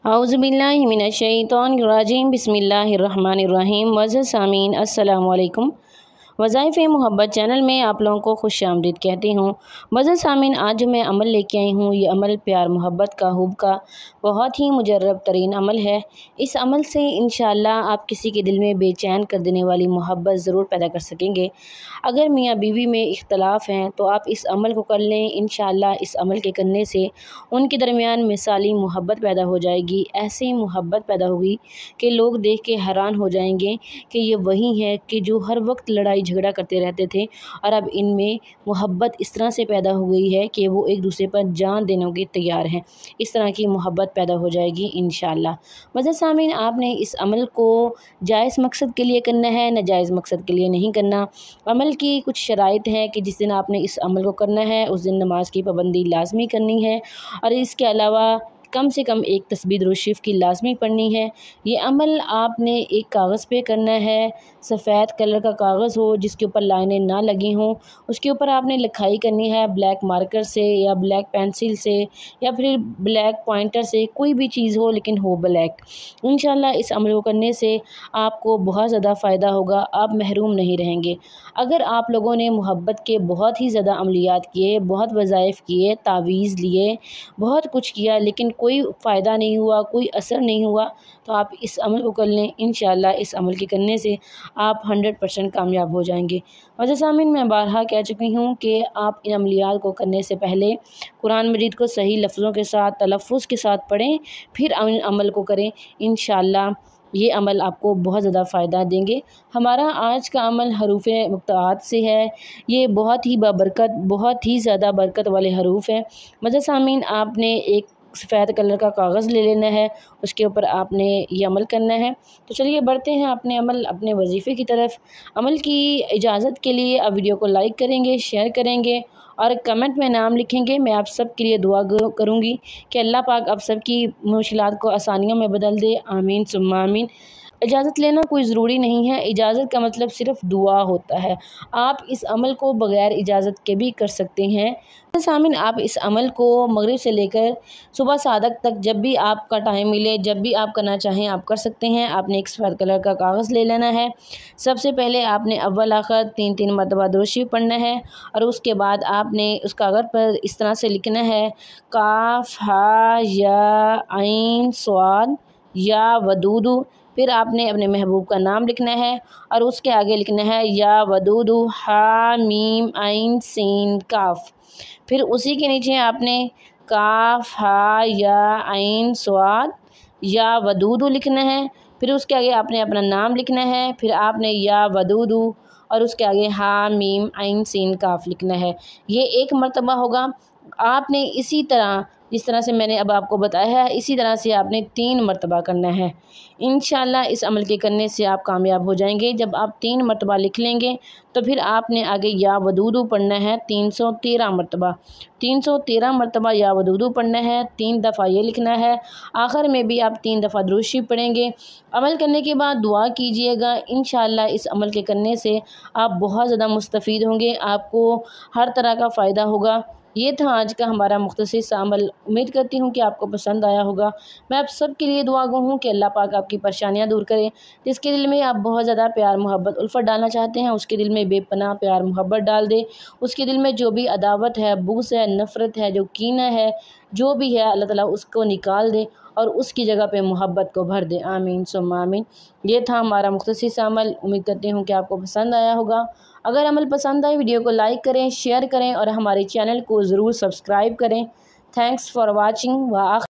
औज़ुबिल्लाहि मिनश्शैतानिर्रजीम बिस्मिल्लाहिर्रहमानिर्रहीम। वज़ सामीन अस्सलामु अलैकुम। वज़ाइफ़े मोहब्बत चैनल में आप लोगों को खुशामदीद कहती हूँ। वज़ सामीन, आज जो मैं अमल लेके आई हूँ, ये अमल प्यार मोहब्बत का हुब का बहुत ही मुजर्रब तरीन अमल है। इस अमल से इंशाअल्लाह आप किसी के दिल में बेचैन कर देने वाली मोहब्बत ज़रूर पैदा कर सकेंगे। अगर मियाँ बीवी में इख्तलाफ हैं तो आप इस अमल को कर लें। इंशाअल्लाह इस अमल के करने से उनके दरमियान मिसाली मोहब्बत पैदा हो जाएगी। ऐसी मोहब्बत पैदा होगी कि लोग देख के हैरान हो जाएंगे कि ये वही है कि जो हर वक्त लड़ाई झगड़ा करते रहते थे, और अब इनमें मोहब्बत इस तरह से पैदा हो गई है कि वो एक दूसरे पर जान देने के तैयार हैं। इस तरह की मोहब्बत पैदा हो जाएगी इंशाअल्लाह। वज़ह सामीन, आपने इस अमल को जायज़ मकसद के लिए करना है, नाजायज़ मकसद के लिए नहीं करना। अमल की कुछ शराइत हैं कि जिस दिन आपने इस अमल को करना है उस दिन नमाज की पाबंदी लाजमी करनी है, और इसके अलावा कम से कम एक तस्बीह दुरूद शरीफ की लाजमी पढ़नी है। ये अमल आपने एक कागज़ पे करना है, सफ़ेद कलर का कागज़ हो जिसके ऊपर लाइनें ना लगी हों। उसके ऊपर आपने लिखाई करनी है ब्लैक मार्कर से या ब्लैक पेंसिल से या फिर ब्लैक पॉइंटर से, कोई भी चीज़ हो लेकिन हो ब्लैक। इंशाअल्लाह इस अमल को करने से आपको बहुत ज़्यादा फ़ायदा होगा, आप महरूम नहीं रहेंगे। अगर आप लोगों ने मोहब्बत के बहुत ही ज़्यादा अमलियात किए, बहुत वज़ाइफ़ किए, तावीज़ लिए, बहुत कुछ किया, लेकिन कोई फ़ायदा नहीं हुआ, कोई असर नहीं हुआ, तो आप इस अमल को कर लें। इंशाअल्लाह इस अमल के करने से आप 100% कामयाब हो जाएंगे। वज़ह सामीन, मैं बारहा कह चुकी हूँ कि आप इन अमलियात को करने से पहले कुरान मजीद को सही लफ्ज़ों के साथ, तलफ़्फ़ुज़ के साथ पढ़ें, फिर अमल को करें। इंशाअल्लाह ये अमल आपको बहुत ज़्यादा फ़ायदा देंगे। हमारा आज का अमल हरूफ़ मुक़त्तआत से है। ये बहुत ही बाबरकत, बहुत ही ज़्यादा बरकत वाले हरूफ़ हैं। वज़ह सामीन, आपने एक सफ़ेद कलर का कागज़ ले लेना है, उसके ऊपर आपने ये अमल करना है। तो चलिए बढ़ते हैं अपने अपने वजीफ़े की तरफ। अमल की इजाज़त के लिए आप वीडियो को लाइक करेंगे, शेयर करेंगे और कमेंट में नाम लिखेंगे। मैं आप सब के लिए दुआ करूँगी कि अल्लाह पाक आप सब की मुश्किलात को आसानियों में बदल दे। आमीन सुम्मा आमीन। इजाज़त लेना कोई ज़रूरी नहीं है, इजाज़त का मतलब सिर्फ़ दुआ होता है। आप इस अमल को बग़ैर इजाज़त के भी कर सकते हैं। सामीन, आप इस अमल को मगरिब से लेकर सुबह सादक तक जब भी आपका टाइम मिले, जब भी आप करना चाहें आप कर सकते हैं। आपने एक सफ़ेद कलर का कागज़ ले लेना है। सबसे पहले आपने अव्वल आखिर 3-3 मरतबा दुरूद शरीफ पढ़ना है, और उसके बाद आपने उस कागज़ पर इस तरह से लिखना है काफ हा या आइन स्वाद या वदूदू। फिर आपने अपने महबूब का नाम लिखना है और उसके आगे लिखना है या वदूदू हा मीम आइन सीन काफ। फिर उसी के नीचे आपने काफ हा या आइन स्वाद या वदूदू लिखना है। फिर उसके आगे आपने अपना नाम लिखना है। फिर आपने या वदूदू और उसके आगे हा मीम आइन सीन काफ लिखना है। ये एक मरतबा होगा। आपने इसी तरह जिस तरह से मैंने अब आपको बताया है, इसी तरह से आपने 3 मरतबा करना है। इंशाअल्लाह इस अमल के करने से आप कामयाब हो जाएंगे। जब आप 3 मरतबा लिख लेंगे तो फिर आपने आगे या वदूदू पढ़ना है 313 मरतबा। 313 मरतबा या वदूदू पढ़ना है, 3 दफ़ा ये लिखना है। आखिर में भी आप 3 दफ़ा दुरूद शरीफ पढ़ेंगे। अमल करने के बाद दुआ कीजिएगा। इंशाअल्लाह इस अमल के करने से आप बहुत ज़्यादा मुस्तफ़ीद होंगे, आपको हर तरह का फ़ायदा होगा। ये था आज का हमारा मुख्तसर सा अमल। उम्मीद करती हूँ कि आपको पसंद आया होगा। मैं आप सब के लिए दुआ गो हूँ कि अल्लाह पाक आपकी परेशानियाँ दूर करे। जिसके दिल में आप बहुत ज़्यादा प्यार मोहब्बत उल्फत डालना चाहते हैं, उसके दिल में बेपनाह प्यार मोहब्बत डाल दे। उसके दिल में जो भी अदावत है, बुग़्ज़ है, नफ़रत है, जो कीना है, जो भी है, अल्लाह ताला उसको निकाल दे और उसकी जगह पे मोहब्बत को भर दे। आमीन सुम्मा आमीन। ये था हमारा मुख्तसर सा अमल। उम्मीद करती हूँ कि आपको पसंद आया होगा। अगर अमल पसंद आए वीडियो को लाइक करें, शेयर करें और हमारे चैनल को ज़रूर सब्सक्राइब करें। Thanks for watching.